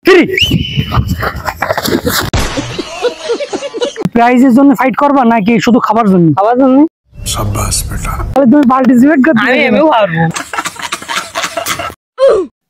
3 প্রাইজের জন্য ফাইট করবা নাকি শুধু খাবার জন্য? খাবার জন্য। শাবাশ বেটা, তাহলে তুমি পার্টিসিপেট করতে। আমিও পারবো।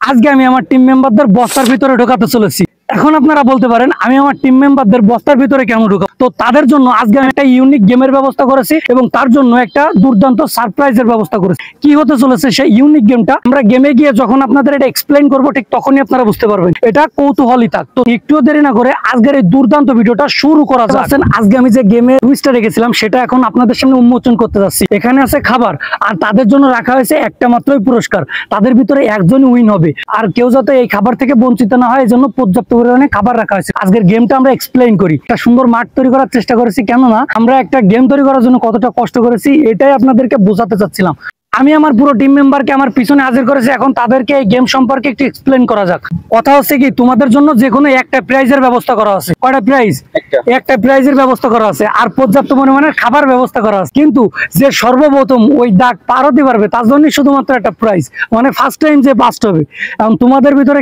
আজকে আমি আমার টিম মেম্বারদের বস্তার ভিতরে ঢোকাতে চলেছি। এখন আপনারা বলতে পারেন আমি আমার টিম মেম্বারদের বস্তার ভিতরে কেন ঢোকাবো? তো তাদের জন্য আজকে আমি একটা ইউনিক গেমের ব্যবস্থা করেছি এবং তার জন্য একটা দুর্দান্ত সারপ্রাইজের ব্যবস্থা করেছি। কি হতে চলেছে সেই ইউনিক গেমটা, আমরা গেমে গিয়ে যখন আপনাদের এটা এক্সপ্লেইন করবো ঠিক তখনই আপনারা বুঝতে পারবেন। এটা কৌতূহলী থাক। তো একটুও দেরি না করে আজকের এই দুর্দান্ত ভিডিওটা শুরু করা যাচ্ছে। আজকে আমি যে গেমের টুইস্টটা রেখেছিলাম সেটা এখন আপনাদের সামনে উন্মোচন করতে যাচ্ছি। এখানে আছে খাবার, আর তাদের জন্য রাখা হয়েছে একটা মাত্রই পুরস্কার। তাদের ভিতরে একজনই উইন হবে, আর কেউ যাতে এই খাবার থেকে বঞ্চিত না হয় এই জন্য পর্যাপ্ত পরিমাণে খাবার রাখা হয়েছে। আজকের গেমটা আমরা এক্সপ্লেইন করি। একটা সুন্দর মাঠ তৈরি করার চেষ্টা করেছি, কেননা আমরা একটা গেম তৈরি করার জন্য কতটা কষ্ট করেছি এটাই আপনাদেরকে বোঝাতে চাচ্ছিলাম। আমি আমার পুরো টিম মেম্বারকে আমার পিছনে হাজির করেছি। এখন তাদেরকে এই গেম সম্পর্কে একটু এক্সপ্লেইন করা যাক। কথা হচ্ছে কি, তোমাদের জন্য যে কোনো একটা প্রাইজের ব্যবস্থা করা আছে। কয়টা প্রাইজ? একটা প্রাইজের ব্যবস্থা করা আছে, আর পর্যাপ্ত পরিমাণের খাবার ব্যবস্থা করা আছে। কিন্তু যে সর্বপ্রথম ওই দাগ পার হতে পারবে তার জন্য শুধুমাত্র একটা প্রাইজ, মানে ফার্স্ট টাইম যে পাস হবে। এখন তোমাদের ভিতরে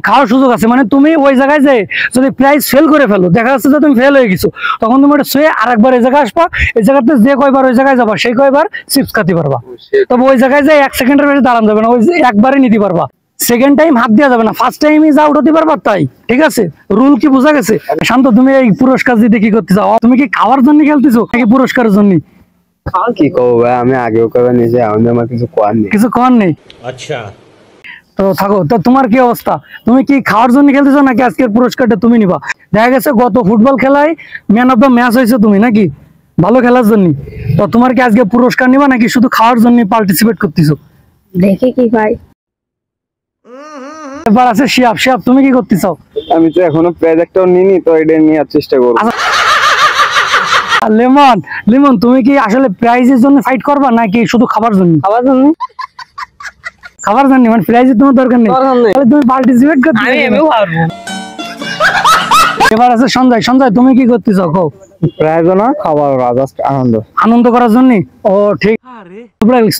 খাওয়ার সুযোগ আছে, মানে তুমি ওই জায়গায় যে যদি প্রাইজ ফেল করে ফেলো, দেখা যাচ্ছে যে তুমি ফেল হয়ে গেছো, তখন তুমি ওটা শুয়ে আরেকবার এই জায়গায় আসবা। এই জায়গাতে যে কয়বার ওই জায়গায় যাবা সেই কয়বার চিপস খাতে পারবা। তবে ওই জায়গায় যে 1 সেকেন্ডের বেশি দাঁড়ানো যাবে না, ওই একবারে নিতে পারবা। সেকেন্ড টাইম হাত দেওয়া যাবে না, ফার্স্ট টাইমই যা উঠাতে পারবা তাই। ঠিক আছে, রুল কি বোঝা গেছে? শান্ত, তুমি এই পুরস্কার দিতে কি করতে চাও? তুমি কি খাওয়ার জন্য খেলতেছো নাকি পুরস্কারের জন্য? কি করবো ভাই, আমি আগেও করে নিয়েছি, আমার কিছু করার নেই। কিছু করার নেই? আচ্ছা, তো থাকো। তো তোমার কি অবস্থা? তুমি কি খাওয়ার জন্য খেলতেছো নাকি আজকের পুরস্কারটা তুমি নিবা? দেখা গেছে গত ফুটবল খেলায় ম্যান অফ দ্য ম্যাচ হয়েছে তুমি, নাকি ভালো খেলার জন্য। তো তোমার কি আজকে পুরস্কার নিবা নাকি শুধু খাওয়ার জন্য পার্টিসিপেট করতেছো? দেখে কি ভাই। এবার আছে শিয়াব। শিয়াব, তুমি কি করতে চাও? আমি তো এখনো প্রাইজ একটাও নিইনি, তো এটা নেওয়ার চেষ্টা করবো। লেমন, লেমন তুমি কি আসলে প্রাইজের জন্য ফাইট করবা নাকি শুধু খাবার জন্য? খাবার জন্য। খাবার জন্য, মানে প্রাইজের তোমার দরকার নেই, তাহলে তুমি পার্টিসিপেট করতে। আমিও পারবো। এবার আছে সঞ্জয়। সঞ্জয়, তুমি কি করতে চাও? কও। প্রাইজ না, খাবার, জাস্ট আনন্দ করার জন্য। ও ঠিক।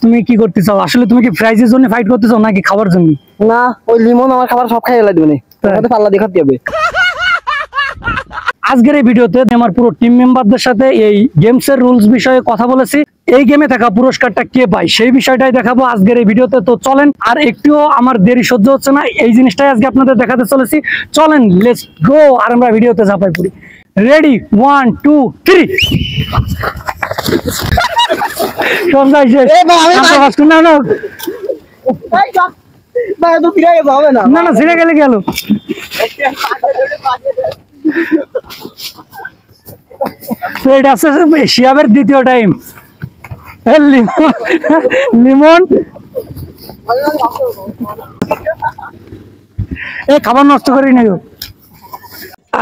তুমি কি করতে চাও? আসলে তুমি কি প্রাইজের জন্য ফাইট করতে চাও নাকি খাবার জন্য? না, ওই লিমন আমার খাবার সব খাই ফেলে দিবে, পাল্লা দেখাতে হবে। আজকের এই ভিডিওতে আমার পুরো টিম মেম্বারদের সাথে এই গেমস এর রুলস বিষয়ে কথা বলেছি। এই গেমে থাকা পুরস্কারটা কে পায় সেই বিষয়টাই দেখাবো আজকের এই ভিডিওতে। তো চলেন, আর একটুও আমার দেরি সহ্য হচ্ছে না, এই জিনিসটাই আজকে আপনাদের দেখাতে চলেছি। চলেন, লেটস গো, আর আমরা ভিডিওতে ঝাঁপাই পড়ি। রেডি, 1 2 3। সঞ্জয় শেষ। না না না না, ছিঁড়ে গেলে গেল। এটা আছে শিয়াবের দ্বিতীয় টাইম। লিমন, এ খাবার নষ্ট করি না।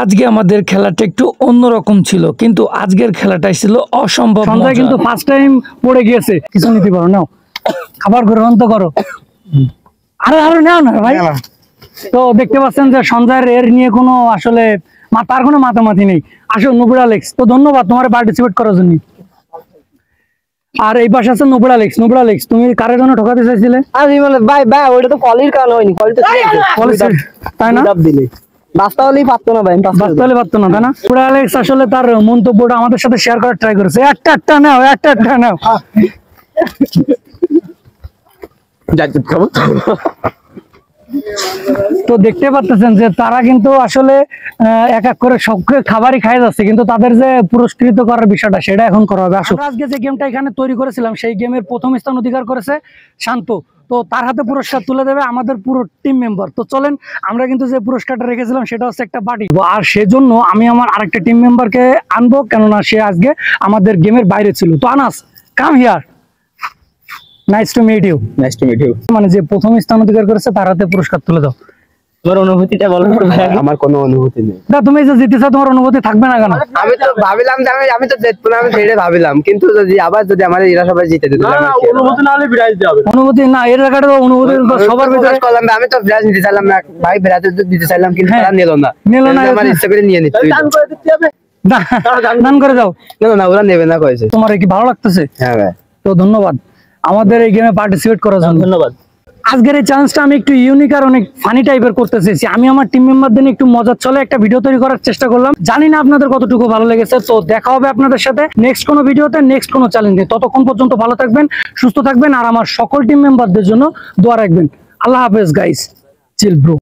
আজকে আমাদের খেলাটা একটু অন্যরকম ছিল, কিন্তু আজকের খেলাটাই ছিল অসম্ভব। সঞ্জয় কিন্তু ফার্স্ট টাইম পড়ে গিয়েছে। কিছু নিতে পারো, নাও খাবার গ্রহণ তো করো। আরে আরে নাও না ভাই। তো দেখতে পাচ্ছেন যে সঞ্জয়ের এর নিয়ে কোনো আসলে তার কোনো মাতামাতি নেই। আসো নুপুর আলেক্স, তো ধন্যবাদ তোমার পার্টিসিপেট করার জন্য। আর এই পাশে আছে নুপুর আলেক্স। নুপুর আলেক্স, তুমি কারের জন্য ঠকাতে চাইছিলে? আমি বলে ভাই ভাই, ওইটা তো কলির কারণ হয়নি, কলি তো তাই না? দিলে বাস্তা হলেই পারতো না ভাই, বাস্তা হলে পারতো না, তাই না? নুপুর আলেক্স আসলে তার মন্তব্যটা আমাদের সাথে শেয়ার করার ট্রাই করেছে। একটা নাও, একটা নাও। তো দেখতে পাচ্ছেন যে তারা কিন্তু আসলে এক এক করে সব খাবারই খাই যাচ্ছে, কিন্তু তাদের যে পুরস্কৃত করার বিষয়টা সেটা এখন করা হবে। আসলে আজকে যে গেমটা এখানে তৈরি করেছিলাম সেই গেমের প্রথম স্থান অধিকার করেছে শান্ত। তো তার হাতে পুরস্কার তুলে দেবে আমাদের পুরো টিম মেম্বার। তো চলেন, আমরা কিন্তু যে পুরস্কারটা রেখেছিলাম সেটা হচ্ছে একটা বাটি, আর সেজন্য আমি আমার আরেকটা টিম মেম্বারকে আনবো, কেননা সে আজকে আমাদের গেমের বাইরে ছিল। তো Anas, come here. Nice to meet you. Nice to meet you. মানে যে প্রথম স্থান অধিকার করেছে তার হাতে পুরস্কার তুলে দাও। তোমার অনুভূতিটা বলো। আমার কোনো অনুভূতি নেই। না, তুমি যে জিতেছো তোমার অনুভূতি থাকবে না কেন? আমি তো ভাবিলাম যে আমি তো জিতবো না, আমি সেটাই ভাবিলাম, কিন্তু যদি আমাদের এরা সবাই জিতে দিত, অনুভূতি না হলে প্রাইজ দেওয়া হবে। অনুভূতি না, এর জায়গাটা অনুভূতি সবার ভিতরে করলাম। আমি তো প্রাইজ নিতে চাইলাম না ভাই, প্রাইজ দিতে চাইলাম, কিন্তু তারা নিল না। আমার ইচ্ছা করে নিয়ে নিতে দান করে দাও। না, ওরা নেবে না কয়েছে। তোমার কি ভালো লাগতেছে? হ্যাঁ ভাই। তো ধন্যবাদ আমাদের এই গেমে পার্টিসিপেট করার জন্য। ধন্যবাদ। আজকের এই চ্যালেঞ্জটা আমি একটু ইউনিক আর অনেক ফানি টাইপের করতে চেয়েছি। আমি আমার টিম মেম্বারদের নিয়ে একটু মজার ছলে একটা ভিডিও তৈরি করার চেষ্টা করলাম। জানি না আপনাদের কতটুকু ভালো লেগেছে। তো দেখা হবে আপনাদের সাথে নেক্সট কোনো ভিডিওতে, নেক্সট কোনো চ্যালেঞ্জে। ততক্ষণ পর্যন্ত ভালো থাকবেন, সুস্থ থাকবেন, আর আমার সকল টিম মেম্বারদের জন্য দোয়া রাখবেন। আল্লাহ হাফেজ গাইস, চিল ব্রো।